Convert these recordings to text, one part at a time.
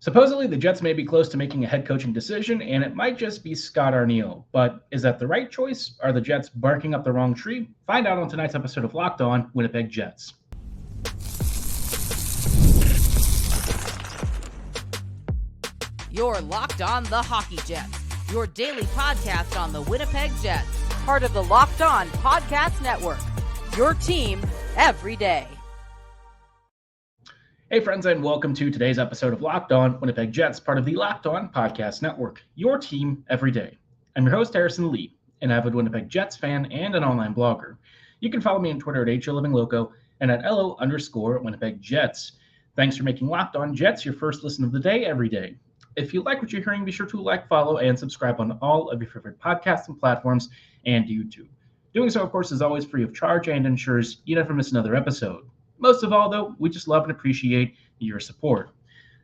Supposedly, the Jets may be close to making a head coaching decision, and it might just be Scott Arniel. But is that the right choice? Are the Jets barking up the wrong tree? Find out on tonight's episode of Locked On Winnipeg Jets. You're Locked On the Hockey Jets, your daily podcast on the Winnipeg Jets, part of the Locked On Podcast Network, your team every day. Hey friends, and welcome to today's episode of Locked On Winnipeg Jets, part of the Locked On Podcast Network, your team every day. I'm your host, Harrison Lee, an avid Winnipeg Jets fan and an online blogger. You can follow me on Twitter at HLivingLoco and at LO_Winnipeg Jets. Thanks for making Locked On Jets your first listen of the day every day. If you like what you're hearing, be sure to like, follow, and subscribe on all of your favorite podcasting platforms and YouTube. Doing so, of course, is always free of charge and ensures you never miss another episode. Most of all, though, we just love and appreciate your support.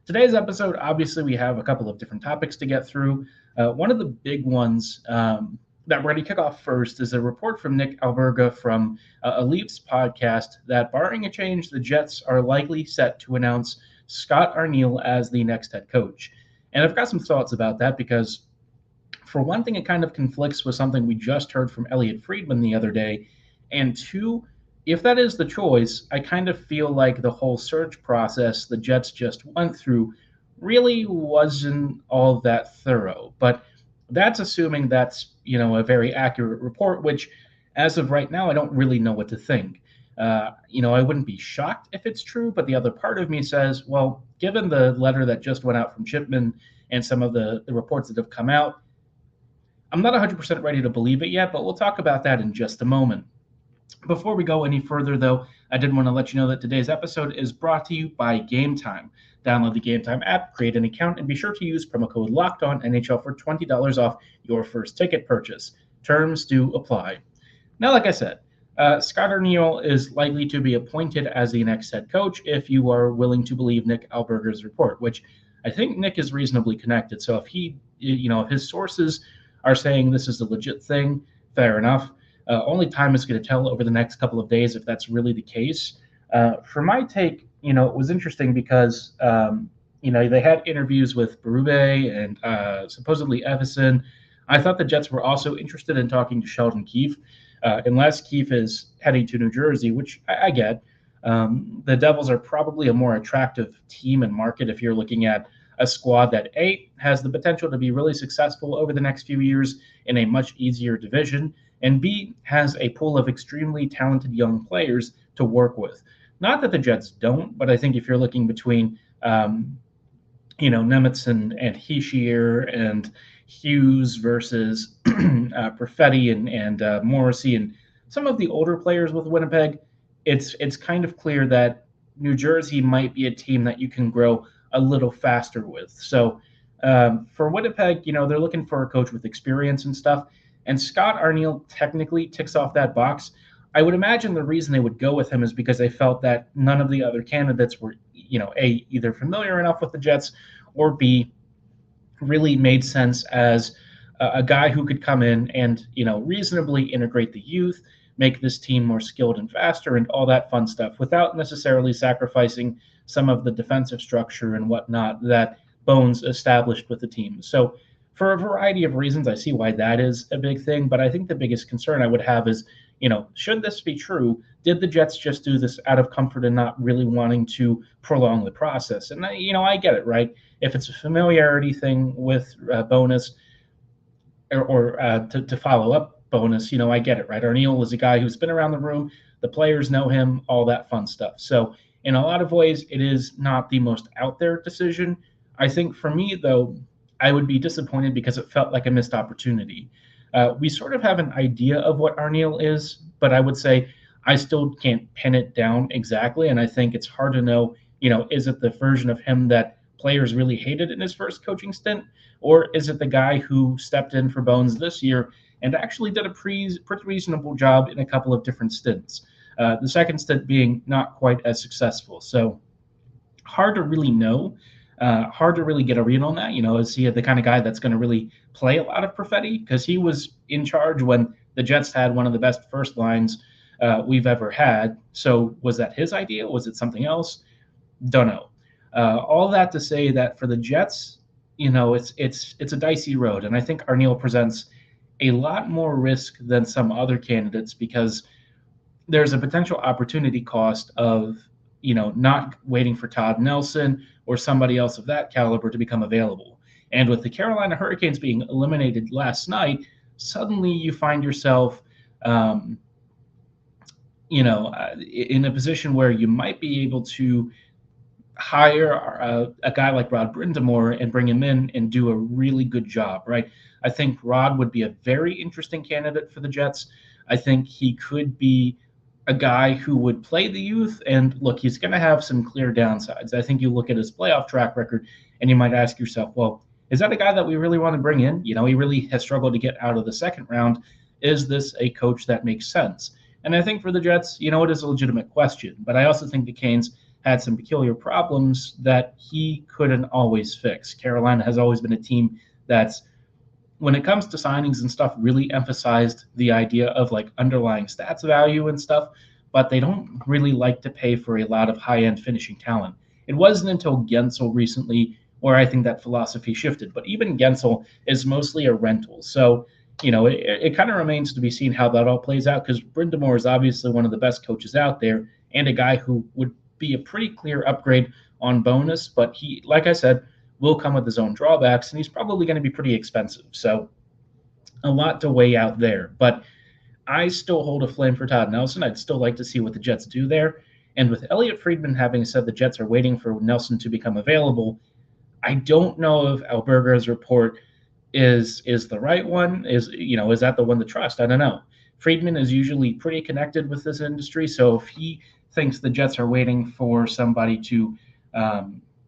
Today's episode, obviously, we have a couple of different topics to get through. One of the big ones that we're going to kick off first is a report from Nik Ehlers from a Leafs podcast that, barring a change, the Jets are likely set to announce Scott Arniel as the next head coach. And I've got some thoughts about that because, for one thing, it kind of conflicts with something we just heard from Friedman the other day. And two, if that is the choice, I kind of feel like the whole search process the Jets just went through really wasn't all that thorough. But that's assuming that's, a very accurate report, which as of right now, I don't really know what to think. I wouldn't be shocked if it's true, but the other part of me says, well, given the letter that just went out from Chipman and some of the reports that have come out, I'm not 100% ready to believe it yet, but we'll talk about that in just a moment. Before we go any further, though, I did want to let you know that today's episode is brought to you by Game Time. Download the Game Time app, create an account, and be sure to use promo code LOCKEDONNHL for $20 off your first ticket purchase. Terms do apply. Now, like I said, Scott Arniel is likely to be appointed as the next head coach if you are willing to believe Nik Ehlers' report, which I think Nik is reasonably connected. So if if his sources are saying this is a legit thing, fair enough. Only time is going to tell over the next couple of days if that's really the case. For my take, it was interesting because, they had interviews with Berube and supposedly Everson. I thought the Jets were also interested in talking to Sheldon Keefe. Unless Keefe is heading to New Jersey, which I get, the Devils are probably a more attractive team and market if you're looking at a squad that, A, has the potential to be really successful over the next few years in a much easier division, and B, has a pool of extremely talented young players to work with. Not that the Jets don't, but I think if you're looking between, Nemitz and Hischier and Hughes versus Perfetti and Morrissey and some of the older players with Winnipeg, it's kind of clear that New Jersey might be a team that you can grow a little faster with. So for Winnipeg, they're looking for a coach with experience and stuff. And Scott Arniel technically ticks off that box. I would imagine the reason they would go with him is because they felt that none of the other candidates were, A, either familiar enough with the Jets, or B, really made sense as a guy who could come in and, reasonably integrate the youth, make this team more skilled and faster and all that fun stuff without necessarily sacrificing some of the defensive structure and whatnot that Bones established with the team. So for a variety of reasons, I see why that is a big thing. But I think the biggest concern I would have is, should this be true, did the Jets just do this out of comfort and not really wanting to prolong the process? And, I get it, right? If it's a familiarity thing with Bonus or to follow up Bonus, I get it, right? Arniel is a guy who's been around the room. The players know him, all that fun stuff. So in a lot of ways, it is not the most out there decision. I think for me, though, I would be disappointed because it felt like a missed opportunity. We sort of have an idea of what Arniel is, but I would say I still can't pin it down exactly. And I think it's hard to know, is it the version of him that players really hated in his first coaching stint? Or is it the guy who stepped in for Bones this year and actually did a pretty reasonable job in a couple of different stints? The second stint being not quite as successful. So hard to really know. Hard to really get a read on that. Is he the kind of guy that's going to really play a lot of Perfetti? Because he was in charge when the Jets had one of the best first lines we've ever had. So was that his idea? Was it something else? Don't know. All that to say that for the Jets, it's a dicey road, and I think Arniel presents a lot more risk than some other candidates because there's a potential opportunity cost of not waiting for Todd Nelson or somebody else of that caliber to become available. And with the Carolina Hurricanes being eliminated last night, suddenly you find yourself in a position where you might be able to hire a guy like Rod Brind'Amour and bring him in and do a really good job, right? I think Rod would be a very interesting candidate for the Jets. I think he could be a guy who would play the youth, and look, he's going to have some clear downsides. I think you look at his playoff track record and you might ask yourself, well, is that a guy that we really want to bring in? He really has struggled to get out of the second round. Is this a coach that makes sense? And I think for the Jets, it is a legitimate question, but I also think the Canes had some peculiar problems that he couldn't always fix. Carolina has always been a team that's, when it comes to signings and stuff, really emphasized the idea of like underlying stats value and stuff, but they don't really like to pay for a lot of high-end finishing talent. It wasn't until Gensel recently where I think that philosophy shifted, but even Gensel is mostly a rental. So, it kind of remains to be seen how that all plays out, because Brind'Amour is obviously one of the best coaches out there and a guy who would be a pretty clear upgrade on bonus, but he, like I said, will come with his own drawbacks, and he's probably going to be pretty expensive. So a lot to weigh out there. But I still hold a flame for Todd Nelson. I'd still like to see what the Jets do there. And with Elliot Friedman having said the Jets are waiting for Nelson to become available, I don't know if Alberga's report is the right one. Is that the one to trust? I don't know. Friedman is usually pretty connected with this industry, so if he thinks the Jets are waiting for somebody to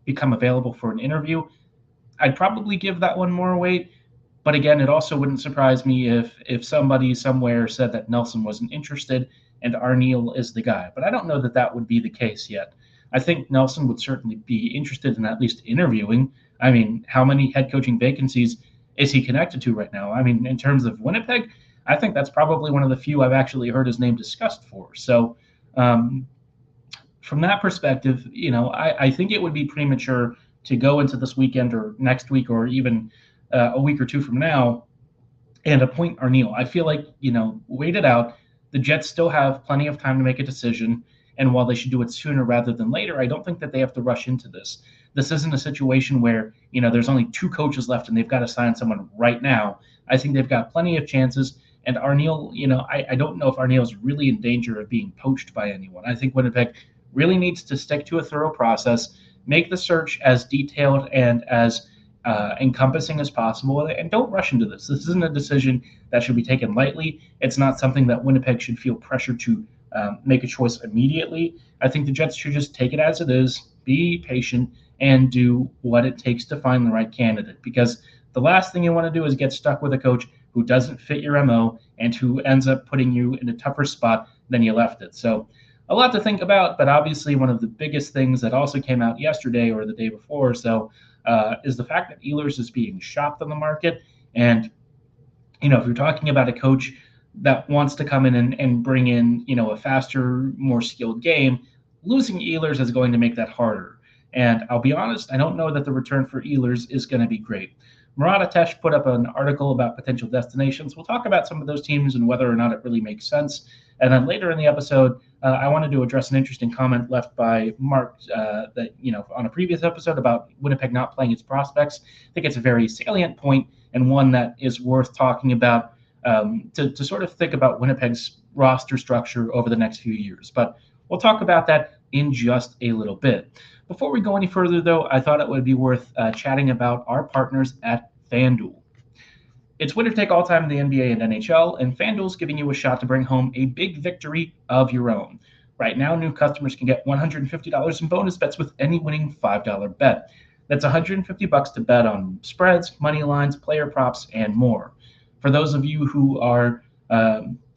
become available for an interview, I'd probably give that one more weight. But again, it also wouldn't surprise me if somebody somewhere said that Nelson wasn't interested and Arniel is the guy. But I don't know that that would be the case yet. I think Nelson would certainly be interested in at least interviewing. I mean, how many head coaching vacancies is he connected to right now? I mean, in terms of Winnipeg, I think that's probably one of the few I've actually heard his name discussed for. So from that perspective, I think it would be premature to go into this weekend or next week or even a week or two from now and appoint Arniel. I feel like, wait it out. The Jets still have plenty of time to make a decision. And while they should do it sooner rather than later, I don't think that they have to rush into this. This isn't a situation where, there's only two coaches left and they've got to sign someone right now. I think they've got plenty of chances. And Arniel, I don't know if Arniel is really in danger of being poached by anyone. I think Winnipeg really needs to stick to a thorough process, make the search as detailed and as encompassing as possible, and don't rush into this. This isn't a decision that should be taken lightly. It's not something that Winnipeg should feel pressure to make a choice immediately. I think the Jets should just take it as it is, be patient, and do what it takes to find the right candidate, because the last thing you want to do is get stuck with a coach who doesn't fit your MO and who ends up putting you in a tougher spot than you left it. So a lot to think about, but obviously one of the biggest things that also came out yesterday or the day before is the fact that Ehlers is being shopped on the market. And, if you're talking about a coach that wants to come in and bring in, a faster, more skilled game, losing Ehlers is going to make that harder. And I'll be honest, I don't know that the return for Ehlers is going to be great. Murat Atesh put up an article about potential destinations. We'll talk about some of those teams and whether or not it really makes sense. And then later in the episode, I wanted to address an interesting comment left by Mark that, on a previous episode about Winnipeg not playing its prospects. I think it's a very salient point and one that is worth talking about to sort of think about Winnipeg's roster structure over the next few years. But we'll talk about that in just a little bit. Before we go any further, though, I thought it would be worth chatting about our partners at FanDuel. It's winner take all time in the NBA and NHL, and FanDuel's giving you a shot to bring home a big victory of your own. Right now, new customers can get $150 in bonus bets with any winning $5 bet. That's $150 to bet on spreads, money lines, player props, and more. For those of you who are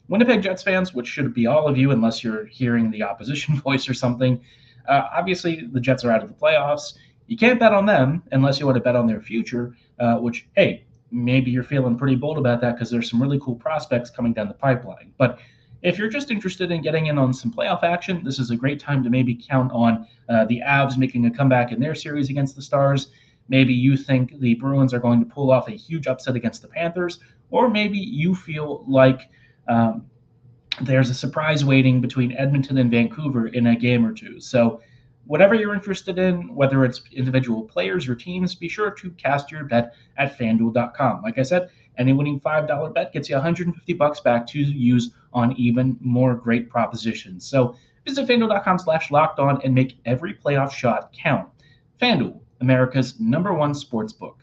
Winnipeg Jets fans, which should be all of you unless you're hearing the opposition voice or something, obviously the Jets are out of the playoffs. You can't bet on them unless you want to bet on their future, which, hey, maybe you're feeling pretty bold about that because there's some really cool prospects coming down the pipeline. But If you're just interested in getting in on some playoff action, this is a great time to maybe count on the Avs making a comeback in their series against the Stars. Maybe you think the Bruins are going to pull off a huge upset against the Panthers, or maybe you feel like there's a surprise waiting between Edmonton and Vancouver in a game or two. So whatever you're interested in, whether it's individual players or teams, be sure to cast your bet at FanDuel.com. Like I said, any winning $5 bet gets you $150 back to use on even more great propositions. So visit FanDuel.com/lockedon and make every playoff shot count. FanDuel, America's #1 sportsbook.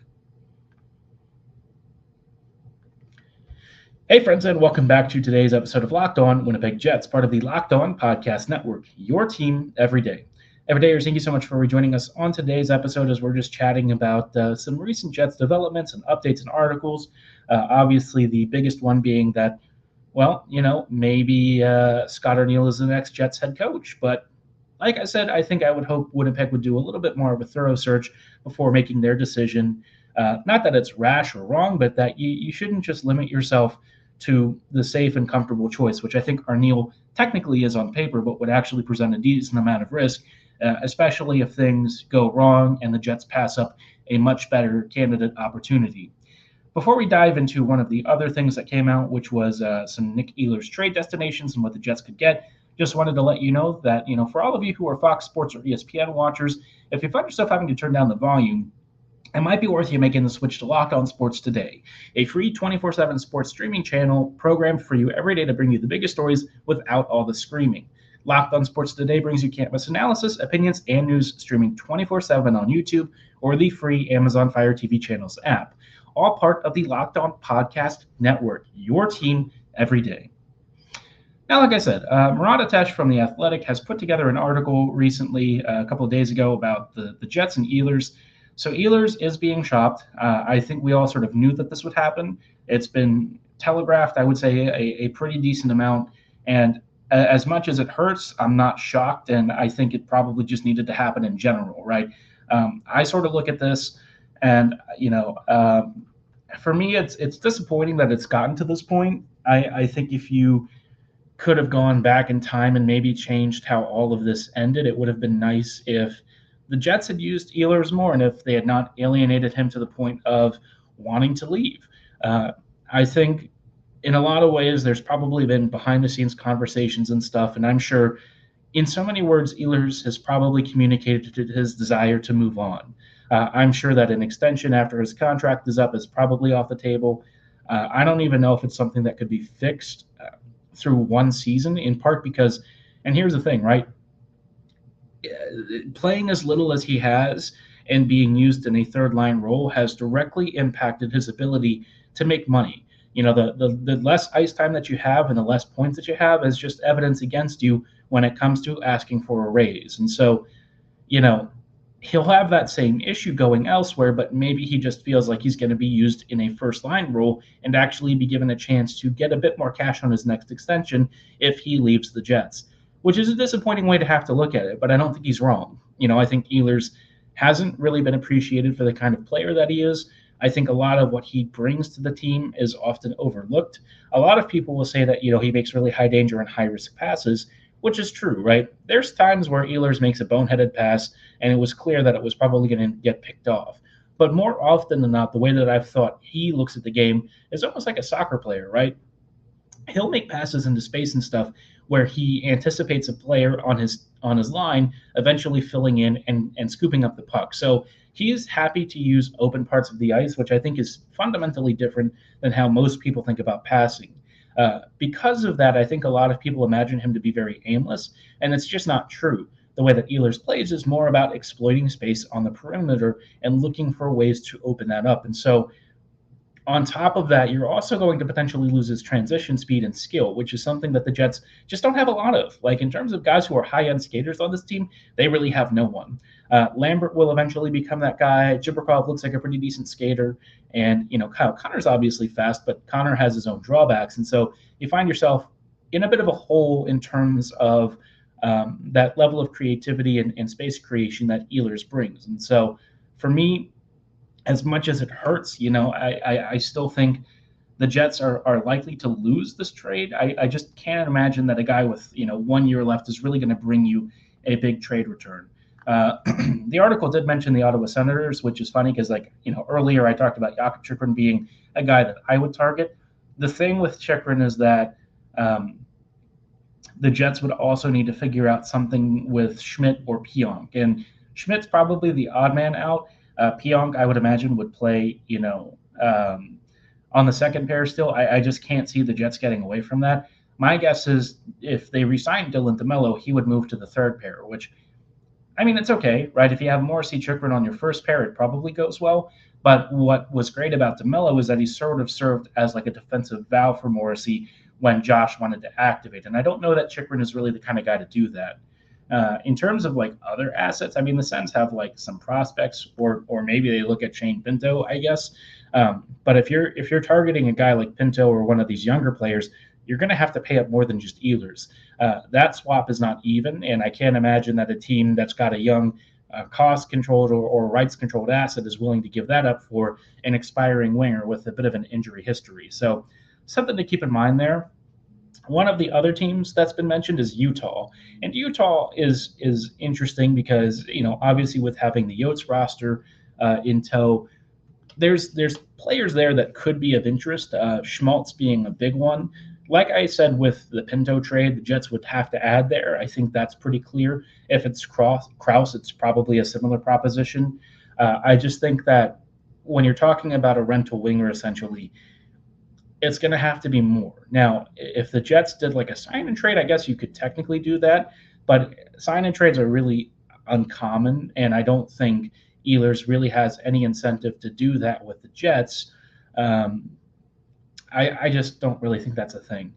Hey friends, and welcome back to today's episode of Locked On Winnipeg Jets, part of the Locked On Podcast Network, your team every day. Everydayers, thank you so much for rejoining us on today's episode as we're just chatting about some recent Jets developments and updates and articles. Obviously, the biggest one being that, well, maybe Scott Arniel is the next Jets head coach. But like I said, I think I would hope Winnipeg would do a little bit more of a thorough search before making their decision. Not that it's rash or wrong, but that you shouldn't just limit yourself to the safe and comfortable choice, which I think Arniel technically is on paper, but would actually present a decent amount of risk, especially if things go wrong and the Jets pass up a much better candidate opportunity. Before we dive into one of the other things that came out, which was some Nik Ehlers trade destinations and what the Jets could get, just wanted to let you know that, for all of you who are Fox Sports or ESPN watchers, if you find yourself having to turn down the volume, it might be worth you making the switch to Locked On Sports Today, a free 24/7 sports streaming channel programmed for you every day to bring you the biggest stories without all the screaming. Locked On Sports Today brings you can't-miss analysis, opinions, and news streaming 24/7 on YouTube or the free Amazon Fire TV channels app, all part of the Locked On Podcast Network, your team every day. Now, like I said, Murat Atesh from The Athletic has put together an article recently, a couple of days ago, about the Jets and Ehlers. So Ehlers is being shopped. I think we all sort of knew that this would happen. It's been telegraphed, I would say, a pretty decent amount. And as much as it hurts, I'm not shocked. And I think it probably just needed to happen in general, right? I sort of look at this and, for me, it's disappointing that it's gotten to this point. I think if you could have gone back in time and maybe changed how all of this ended, it would have been nice if the Jets had used Ehlers more and if they had not alienated him to the point of wanting to leave. I think in a lot of ways there's probably been behind-the-scenes conversations and stuff, and I'm sure in so many words Ehlers has probably communicated his desire to move on. I'm sure that an extension after his contract is up is probably off the table. I don't even know if it's something that could be fixed through one season, in part because, and here's the thing, right? Playing as little as he has and being used in a third line role has directly impacted his ability to make money. The less ice time that you have and the less points that you have is just evidence against you when it comes to asking for a raise. And so, he'll have that same issue going elsewhere, but maybe he just feels like he's going to be used in a first line role and actually be given a chance to get a bit more cash on his next extension if he leaves the Jets, which is a disappointing way to have to look at it, but I don't think he's wrong. I think Ehlers hasn't really been appreciated for the kind of player that he is. I think a lot of what he brings to the team is often overlooked. A lot of people will say that, he makes really high danger and high risk passes, which is true, right? There's times where Ehlers makes a boneheaded pass and it was clear that it was probably going to get picked off. But more often than not, the way that I've thought he looks at the game is almost like a soccer player, right? He'll make passes into space and stuff where he anticipates a player on his line eventually filling in and scooping up the puck. So he's happy to use open parts of the ice, which I think is fundamentally different than how most people think about passing. Because of that, I think a lot of people imagine him to be very aimless, and it's just not true. The way that Ehlers plays is more about exploiting space on the perimeter and looking for ways to open that up. And so on top of that, you're also going to potentially lose his transition speed and skill, which is something that the Jets just don't have a lot of. Like, in terms of guys who are high-end skaters on this team, they really have no one. Lambert will eventually become that guy. Jibrikov looks like a pretty decent skater. And, Kyle Connor's obviously fast, but Connor has his own drawbacks. And so you find yourself in a bit of a hole in terms of that level of creativity and space creation that Ehlers brings. And so for me, as much as it hurts, I still think the Jets are likely to lose this trade. I just can't imagine that a guy with 1 year left is really going to bring you a big trade return. The article did mention the Ottawa Senators, which is funny because earlier I talked about Jakob Chychrun being a guy that I would target. The thing with Chychrun is that the Jets would also need to figure out something with Schmidt or Pionk, and Schmidt's probably the odd man out. Pionk, I would imagine, would play on the second pair still. I just can't see the Jets getting away from that. My guess is if they re-sign Dylan DeMello, he would move to the third pair, which, I mean, it's okay, right? If you have Morrissey Chychrun on your first pair, it probably goes well. But what was great about DeMello is that he sort of served as like a defensive valve for Morrissey when Josh wanted to activate. And I don't know that Chychrun is really the kind of guy to do that. In terms of like other assets, I mean, the Sens have like some prospects, or maybe they look at Shane Pinto, I guess. But if you're targeting a guy like Pinto or one of these younger players, you're going to have to pay up more than just Ehlers. That swap is not even, and I can't imagine that a team that's got a young, cost-controlled or rights-controlled asset is willing to give that up for an expiring winger with a bit of an injury history. So something to keep in mind there. One of the other teams that's been mentioned is Utah, and Utah is interesting because obviously with having the Yotes roster in tow, there's players there that could be of interest. Schmaltz being a big one. Like I said with the Pinto trade, the Jets would have to add there. I think that's pretty clear. If it's Krause, it's probably a similar proposition. I just think that when you're talking about a rental winger, essentially, it's going to have to be more. Now, if the Jets did like a sign and trade, I guess you could technically do that. But sign and trades are really uncommon, and I don't think Ehlers really has any incentive to do that with the Jets. I just don't really think that's a thing.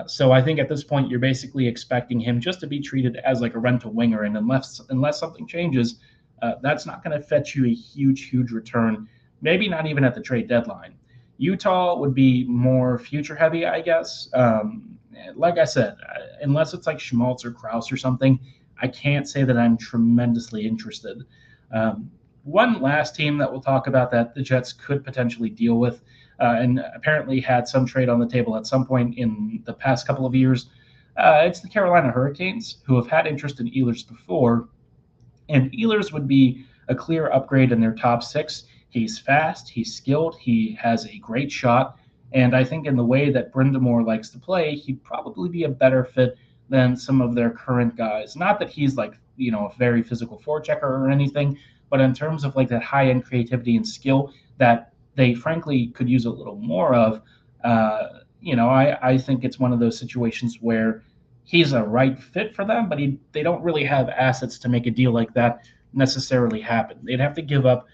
So I think at this point, you're basically expecting him just to be treated as like a rental winger. And unless something changes, that's not going to fetch you a huge return, maybe not even at the trade deadline. Utah would be more future heavy, I guess. Like I said, unless it's like Schmaltz or Krause or something, I can't say that I'm tremendously interested. One last team that we'll talk about that the Jets could potentially deal with, and apparently had some trade on the table at some point in the past couple of years, it's the Carolina Hurricanes, who have had interest in Ehlers before. And Ehlers would be a clear upgrade in their top six. He's fast, he's skilled, he has a great shot. And I think in the way that Brind'Amour likes to play, he'd probably be a better fit than some of their current guys. Not that he's like, a very physical forechecker or anything, but in terms of like that high-end creativity and skill that they frankly could use a little more of, I think it's one of those situations where he's a right fit for them, but they don't really have assets to make a deal like that necessarily happen. They'd have to give up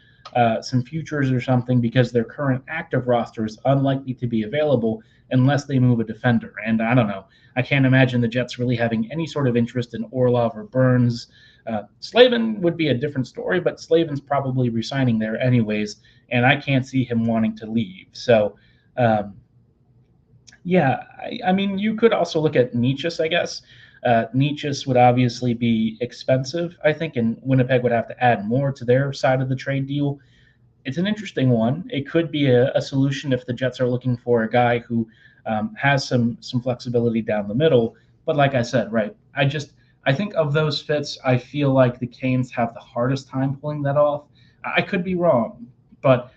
some futures or something because their current active roster is unlikely to be available unless they move a defender. And I don't know. I can't imagine the Jets really having any sort of interest in Orlov or Burns. Slavin would be a different story, but Slavin's probably resigning there anyways, and I can't see him wanting to leave. So, I mean, you could also look at Necas, I guess. Necas would obviously be expensive, I think, and Winnipeg would have to add more to their side of the trade deal. It's an interesting one. It could be a solution if the Jets are looking for a guy who has some flexibility down the middle. But like I said, right, I think of those fits, I feel like the Canes have the hardest time pulling that off. I could be wrong, but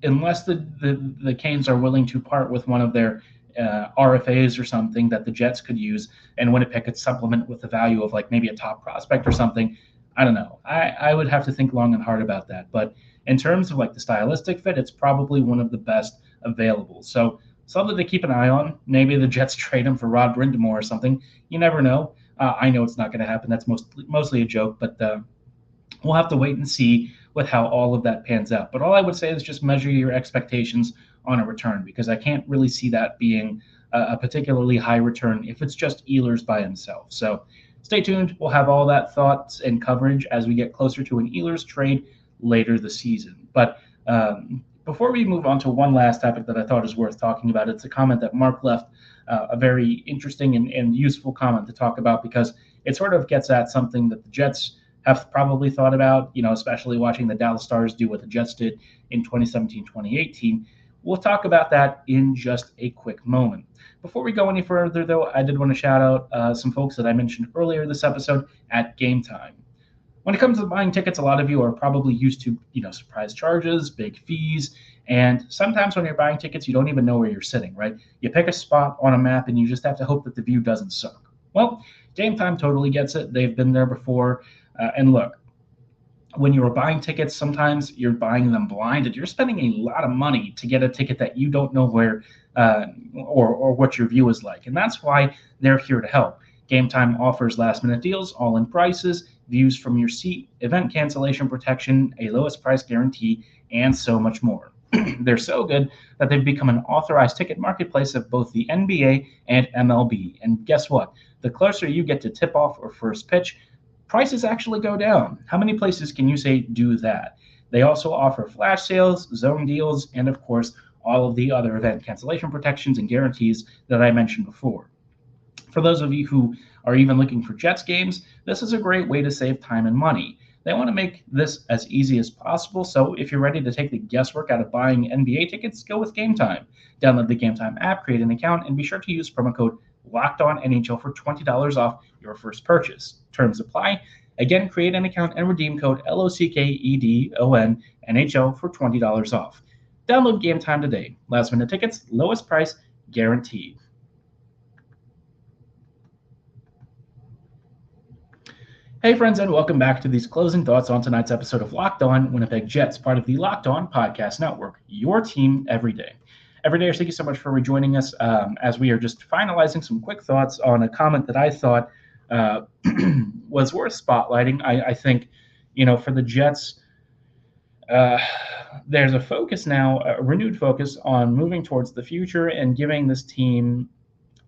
unless the Canes are willing to part with one of their RFAs or something that the Jets could use, and Winnipeg could supplement with the value of like maybe a top prospect or something, I don't know. I would have to think long and hard about that. But in terms of like the stylistic fit, it's probably one of the best available. So something to keep an eye on. Maybe the Jets trade him for Rod Brind'Amour or something. You never know. I know it's not going to happen. That's mostly a joke, but we'll have to wait and see with how all of that pans out. But all I would say is just measure your expectations on a return, because I can't really see that being a particularly high return if it's just Ehlers by himself. So stay tuned. We'll have all that thoughts and coverage as we get closer to an Ehlers trade later this season. But before we move on to one last topic that I thought is worth talking about, it's a comment that Mark left, a very interesting and useful comment to talk about, because it sort of gets at something that the Jets have probably thought about, especially watching the Dallas Stars do what the Jets did in 2017-2018. We'll talk about that in just a quick moment. Before we go any further, though, I did want to shout out some folks that I mentioned earlier this episode at Game Time. When it comes to buying tickets, a lot of you are probably used to, surprise charges, big fees, and sometimes when you're buying tickets, you don't even know where you're sitting, right? You pick a spot on a map and you just have to hope that the view doesn't suck. Well, Game Time totally gets it. They've been there before. And look, when you're buying tickets, sometimes you're buying them blind and you're spending a lot of money to get a ticket that you don't know where or what your view is like. And that's why they're here to help. Game Time offers last-minute deals, all-in prices, views from your seat, event cancellation protection, a lowest price guarantee, and so much more. They're so good that they've become an authorized ticket marketplace of both the NBA and MLB. And guess what? The closer you get to tip-off or first pitch, prices actually go down. How many places can you say do that? They also offer flash sales, zone deals, and of course, all of the other event cancellation protections and guarantees that I mentioned before. For those of you who are even looking for Jets games, this is a great way to save time and money. They want to make this as easy as possible, so if you're ready to take the guesswork out of buying NBA tickets, go with Game Time. Download the Game Time app, create an account, and be sure to use promo code LOCKEDONNHL for $20 off your first purchase. Terms apply. Again, create an account and redeem code LOCKEDONNHL for $20 off. Download Game Time today. Last minute tickets, lowest price, guaranteed. Hey friends, and welcome back to these closing thoughts on tonight's episode of Locked On Winnipeg Jets, part of the Locked On Podcast Network, your team every day. Everydayers, thank you so much for rejoining us as we are just finalizing some quick thoughts on a comment that I thought was worth spotlighting. I think, for the Jets, there's a focus now, a renewed focus on moving towards the future and giving this team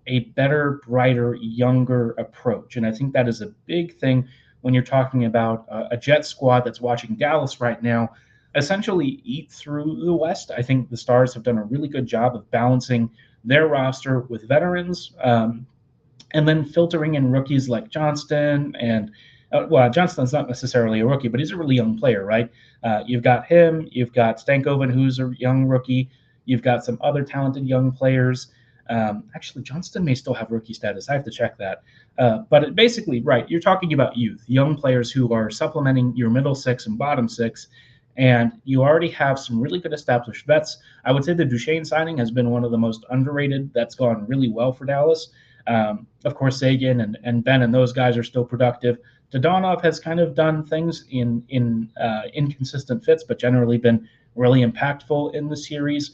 a better, brighter, younger approach. And I think that is a big thing when you're talking about a Jets squad that's watching Dallas right now essentially eat through the West. I think the Stars have done a really good job of balancing their roster with veterans and then filtering in rookies like Johnston. And, Johnston's not necessarily a rookie, but he's a really young player, right? You've got him. You've got Stankoven, who's a young rookie. You've got some other talented young players. Actually, Johnston may still have rookie status. I have to check that. But basically, right, you're talking about youth, young players who are supplementing your middle six and bottom six, and you already have some really good established vets. I would say the Duchesne signing has been one of the most underrated. That's gone really well for Dallas. Of course, Sagan and Ben and those guys are still productive. Dodonov has kind of done things in inconsistent fits, but generally been really impactful in the series.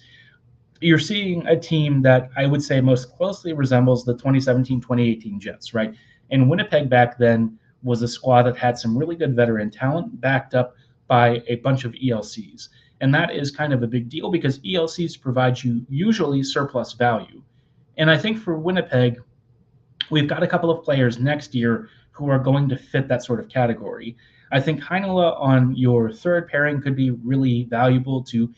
You're seeing a team that I would say most closely resembles the 2017-2018 Jets, right? And Winnipeg back then was a squad that had some really good veteran talent backed up by a bunch of ELCs. And that is kind of a big deal because ELCs provide you usually surplus value. And I think for Winnipeg, we've got a couple of players next year who are going to fit that sort of category. I think Heinola on your third pairing could be really valuable to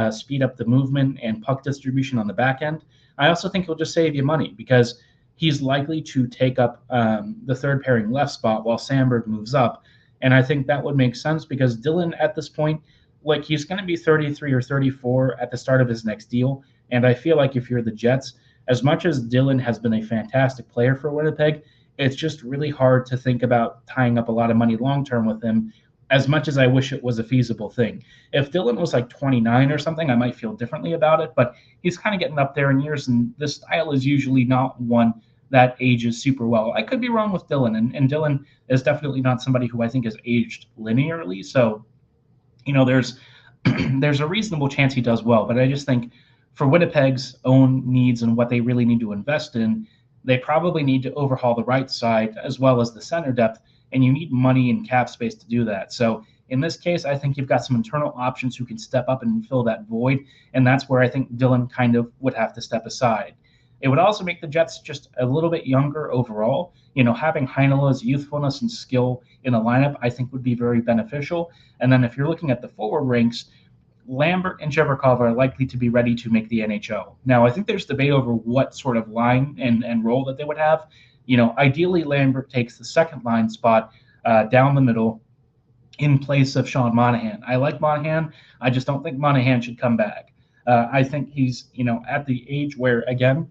speed up the movement and puck distribution on the back end. I also think he'll just save you money because he's likely to take up the third pairing left spot while Sandberg moves up. And I think that would make sense because Dylan at this point, like he's going to be 33 or 34 at the start of his next deal. And I feel like if you're the Jets, as much as Dylan has been a fantastic player for Winnipeg, it's just really hard to think about tying up a lot of money long-term with him as much as I wish it was a feasible thing. If Dylan was like 29 or something, I might feel differently about it, but he's kind of getting up there in years, and this style is usually not one that ages super well. I could be wrong with Dylan, and Dylan is definitely not somebody who I think has aged linearly, so, there's a reasonable chance he does well, but I just think for Winnipeg's own needs and what they really need to invest in, they probably need to overhaul the right side as well as the center depth, and you need money and cap space to do that. So in this case, I think you've got some internal options who can step up and fill that void, and that's where I think Dylan kind of would have to step aside. It would also make the Jets just a little bit younger overall. Having Heinola's youthfulness and skill in the lineup, I think would be very beneficial. And then if you're looking at the forward ranks, Lambert and Cheverkov are likely to be ready to make the NHL. Now, I think there's debate over what sort of line and role that they would have. Ideally, Lambert takes the second line spot down the middle in place of Sean Monahan. I like Monahan. I just don't think Monahan should come back. I think he's, at the age where, again,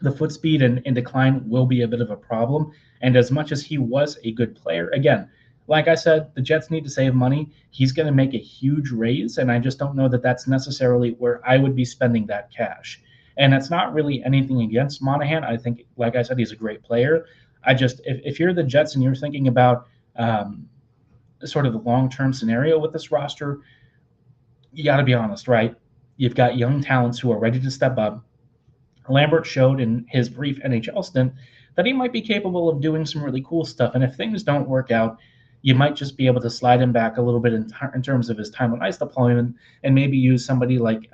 the foot speed and decline will be a bit of a problem. And as much as he was a good player, again, like I said, the Jets need to save money. He's going to make a huge raise, and I just don't know that that's necessarily where I would be spending that cash. And that's not really anything against Monahan. I think, like I said, he's a great player. I just, if you're the Jets and you're thinking about sort of the long-term scenario with this roster, you got to be honest, right? You've got young talents who are ready to step up. Lambert showed in his brief NHL stint that he might be capable of doing some really cool stuff. And if things don't work out, you might just be able to slide him back a little bit in terms of his time on ice deployment and maybe use somebody like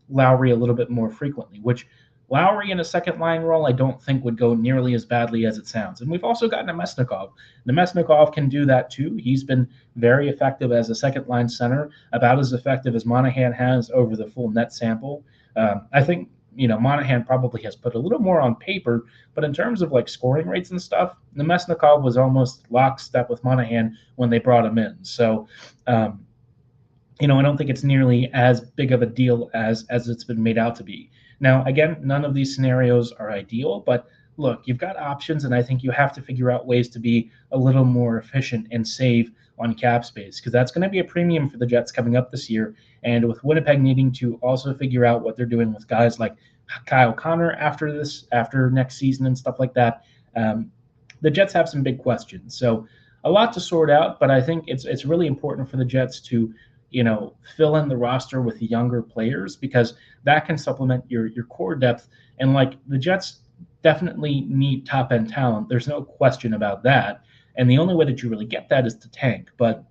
Lowry a little bit more frequently, which Lowry in a second line role I don't think would go nearly as badly as it sounds. And we've also got Nemesnikov. Nemesnikov can do that too. He's been very effective as a second line center, about as effective as Monahan has over the full net sample. I think Monahan probably has put a little more on paper, but in terms of like scoring rates and stuff, Nemesnikov was almost lockstep with Monahan when they brought him in. So, I don't think it's nearly as big of a deal as it's been made out to be. Now, again, none of these scenarios are ideal, but look, you've got options, and I think you have to figure out ways to be a little more efficient and save on cap space, because that's going to be a premium for the Jets coming up this year. And with Winnipeg needing to also figure out what they're doing with guys like Kyle Connor after next season and stuff like that, the Jets have some big questions. So a lot to sort out, but I think it's really important for the Jets to fill in the roster with younger players, because that can supplement your core depth. And like, the Jets definitely need top end talent. There's no question about that. And the only way that you really get that is to tank. But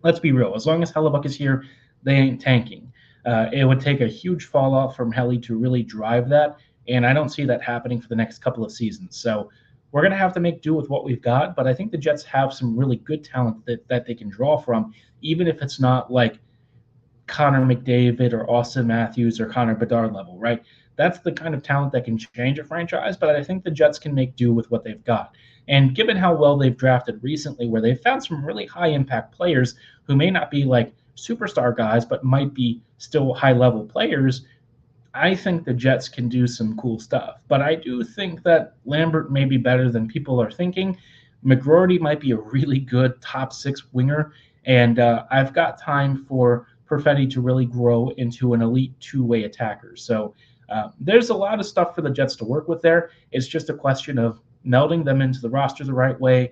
let's be real. As long as Hellebuyck is here, they ain't tanking. It would take a huge fall off from Helly to really drive that. And I don't see that happening for the next couple of seasons. So we're going to have to make do with what we've got. But I think the Jets have some really good talent that they can draw from, even if it's not like Connor McDavid or Austin Matthews or Connor Bedard level, right? That's the kind of talent that can change a franchise. But I think the Jets can make do with what they've got. And given how well they've drafted recently, where they've found some really high impact players who may not be like superstar guys, but might be still high level players, I think the Jets can do some cool stuff. But I do think that Lambert may be better than people are thinking. McGroarty might be a really good top six winger. And I've got time for Perfetti to really grow into an elite two-way attacker. So there's a lot of stuff for the Jets to work with there. It's just a question of melding them into the roster the right way,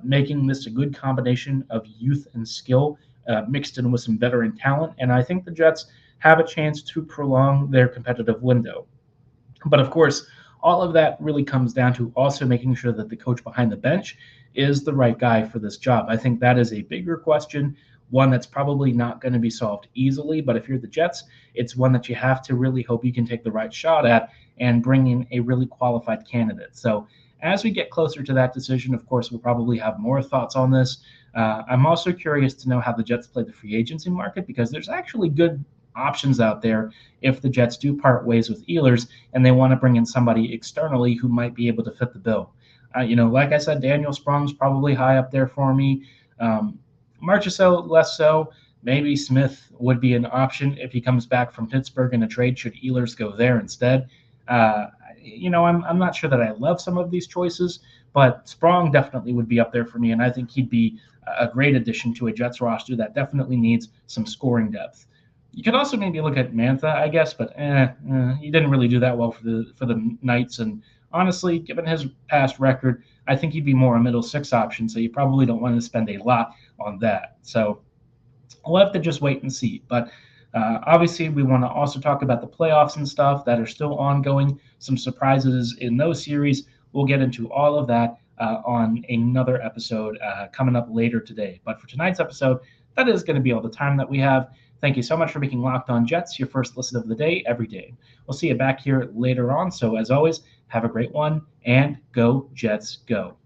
making this a good combination of youth and skill mixed in with some veteran talent. And I think the Jets have a chance to prolong their competitive window. But of course, all of that really comes down to also making sure that the coach behind the bench is the right guy for this job. I think that is a bigger question, one that's probably not going to be solved easily. But if you're the Jets, it's one that you have to really hope you can take the right shot at and bring in a really qualified candidate. So as we get closer to that decision, of course, we'll probably have more thoughts on this. I'm also curious to know how the Jets play the free agency market, because there's actually good options out there if the Jets do part ways with Ehlers and they want to bring in somebody externally who might be able to fit the bill. Like I said, Daniel Sprung's probably high up there for me. Marchessault, less so. Maybe Smith would be an option if he comes back from Pittsburgh in a trade, should Ehlers go there instead. I'm not sure that I love some of these choices, but Sprong definitely would be up there for me, and I think he'd be a great addition to a Jets roster that definitely needs some scoring depth. You could also maybe look at Mantha, I guess, but he didn't really do that well for the Knights, and honestly, given his past record, I think he'd be more a middle six option, so you probably don't want to spend a lot on that. So we'll have to just wait and see. But obviously, we want to also talk about the playoffs and stuff that are still ongoing, some surprises in those series. We'll get into all of that on another episode coming up later today. But for tonight's episode, that is going to be all the time that we have. Thank you so much for making Locked On Jets your first listen of the day every day. We'll see you back here later on. So as always, have a great one, and go Jets, go.